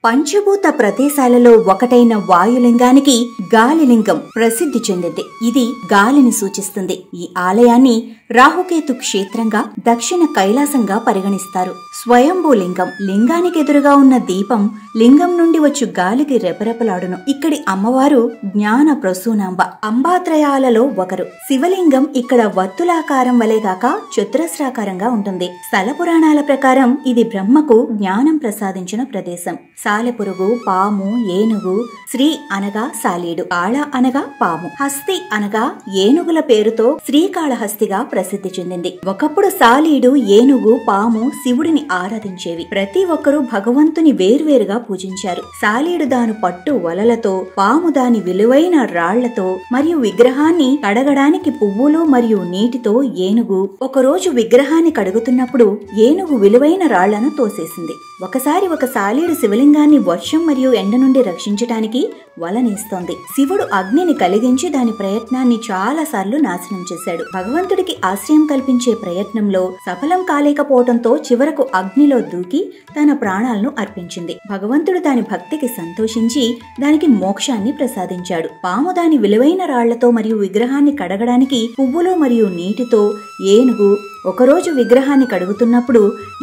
పంచభూత ప్రదేశాలలో ఒకటైన వాయులింగానికి గాలిలింగం ప్రసిద్ధి చెందింది. ఇది గాలిని సూచిస్తుంది. ఈ ఆలయాన్ని రాహుకేతు క్షేత్రంగా దక్షిణ కైలాసంగా పరిగణిస్తారు. స్వయంభూలింగం లింగానికి ఎదురుగా ఉన్న దీపం లింగం నుండి వచ్చు గాలికి రెపరెపలాడును. ఇక్కడి అమ్మవారు జ్ఞాన ప్రసూనాంబ, అంబాత్రయాలలో ఒకరు. శివలింగం ఇక్కడ వర్తులాకారం వలెగాక చతురస్రాకారంగా ఉంటుంది. స్థల పురాణాల ప్రకారం ఇది బ్రహ్మకు జ్ఞానం ప్రసాదించిన ప్రదేశం. సాలెపురుగు, పాము, ఏనుగు, శ్రీ అనగా సాలీడు, కాళ అనగా పాము, హస్తి అనగా ఏనుగుల పేరుతో శ్రీకాళహస్తిగా ప్రసిద్ధి చెందింది. ఒకప్పుడు సాలీడు, ఏనుగు, పాము శివుడిని ఆరాధించేవి. ప్రతి ఒక్కరూ భగవంతుని వేర్వేరుగా పూజించారు. సాలీడు దాని పట్టు వలలతో, పాము దాని విలువైన రాళ్లతో మరియు విగ్రహాన్ని కడగడానికి పువ్వులు మరియు నీటితో, ఏనుగు ఒకరోజు విగ్రహాన్ని కడుగుతున్నప్పుడు ఏనుగు విలువైన రాళ్లను తోసేసింది. ఒకసారి ఒక సాలీడు శివలింగాన్ని వర్షం మరియు ఎండ నుండి రక్షించటానికి వలనేస్తోంది. శివుడు అగ్నిని కలిగించి దాని ప్రయత్నాన్ని చాలా సార్లు నాశనం చేశాడు. భగవంతుడికి ఆశ్రయం కల్పించే ప్రయత్నంలో సఫలం కాలేకపోవడంతో చివరకు అగ్నిలో దూకి తన ప్రాణాలను అర్పించింది. భగవంతుడు దాని భక్తికి సంతోషించి దానికి మోక్షాన్ని ప్రసాదించాడు. పాము దాని విలువైన రాళ్లతో మరియు విగ్రహాన్ని కడగడానికి పువ్వులు మరియు నీటితో, ఏనుగు ఒకరోజు విగ్రహాన్ని కడుగుతున్నప్పుడు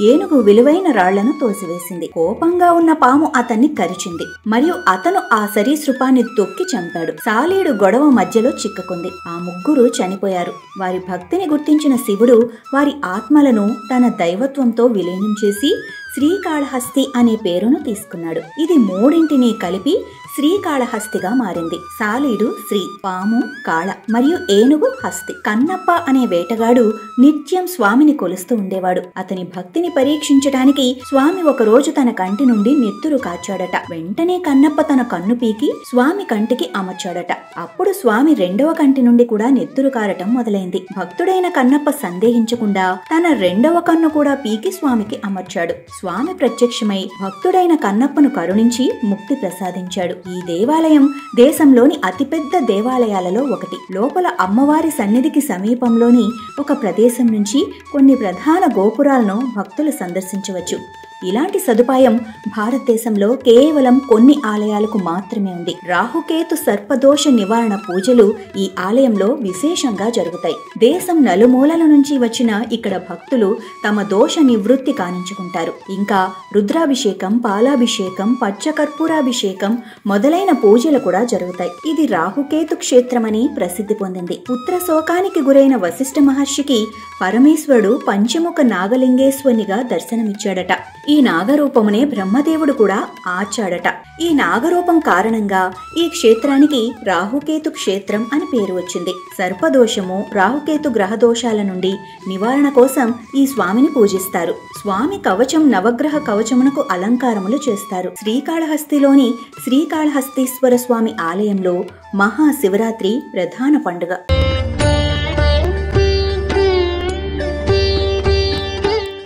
ఏనుగు విలువైన రాళ్లను తోసివేసింది. కోపంగా ఉన్న పాము అతన్ని కరిచింది మరియు అతను ఆ సరీసృపాన్ని తొక్కి చంపాడు. సాలీడు గొడవ మధ్యలో చిక్కుకుంది. ఆ ముగ్గురు చనిపోయారు. వారి భక్తిని గుర్తించిన శివుడు వారి ఆత్మలను తన దైవత్వంతో విలీనం చేసి శ్రీకాళహస్తి అనే పేరును తీసుకున్నాడు. ఇది మూడింటిని కలిపి శ్రీకాళహస్తిగా మారింది. సాలీడు శ్రీ, పాము కాళ మరియు ఏనుగు హస్తి. కన్నప్ప అనే వేటగాడు నిత్యం స్వామిని కొలుస్తూ ఉండేవాడు. అతని భక్తిని పరీక్షించడానికి స్వామి ఒక రోజు తన కంటి నుండి నెత్తురు కాచాడట. వెంటనే కన్నప్ప తన కన్ను పీకి స్వామి కంటికి అమర్చాడట. అప్పుడు స్వామి రెండవ కంటి నుండి కూడా నెత్తురు కారటం మొదలైంది. భక్తుడైన కన్నప్ప సందేహించకుండా తన రెండవ కన్ను కూడా పీకి స్వామికి అమర్చాడు. స్వామి ప్రత్యక్షమై భక్తుడైన కన్నప్పను కరుణించి ముక్తి ప్రసాదించాడు. ఈ దేవాలయం దేశంలోని అతిపెద్ద దేవాలయాలలో ఒకటి. లోపల అమ్మవారి సన్నిధికి సమీపంలోని ఒక ప్రదేశం నుంచి కొన్ని ప్రధాన గోపురాలను భక్తులు సందర్శించవచ్చు. ఇలాంటి సదుపాయం భారతదేశంలో కేవలం కొన్ని ఆలయాలకు మాత్రమే ఉంది. రాహుకేతు సర్పదోష నివారణ పూజలు ఈ ఆలయంలో విశేషంగా జరుగుతాయి. దేశం నలుమూలల నుంచి వచ్చిన ఇక్కడ భక్తులు తమ దోష నివృత్తి కానించుకుంటారు. ఇంకా రుద్రాభిషేకం, పాలాభిషేకం, పచ్చకర్పూరాభిషేకం మొదలైన పూజలు కూడా జరుగుతాయి. ఇది రాహుకేతు క్షేత్రమని ప్రసిద్ధి పొందింది. పుత్ర శోకానికి గురైన వశిష్ఠ మహర్షికి పరమేశ్వరుడు పంచముఖ నాగలింగేశ్వరునిగా దర్శనమిచ్చాడట. ఈ నాగరూపమునే బ్రహ్మదేవుడు కూడా ఆచాడట. ఈ నాగరూపం కారణంగా ఈ క్షేత్రానికి రాహుకేతు క్షేత్రం అని పేరు వచ్చింది. సర్పదోషము, రాహుకేతు గ్రహ దోషాల నుండి నివారణ కోసం ఈ స్వామిని పూజిస్తారు. స్వామి కవచం నవగ్రహ కవచమునకు అలంకారములు చేస్తారు. శ్రీకాళహస్తిలోని శ్రీకాళహస్తీశ్వర స్వామి ఆలయంలో మహాశివరాత్రి ప్రధాన పండుగ.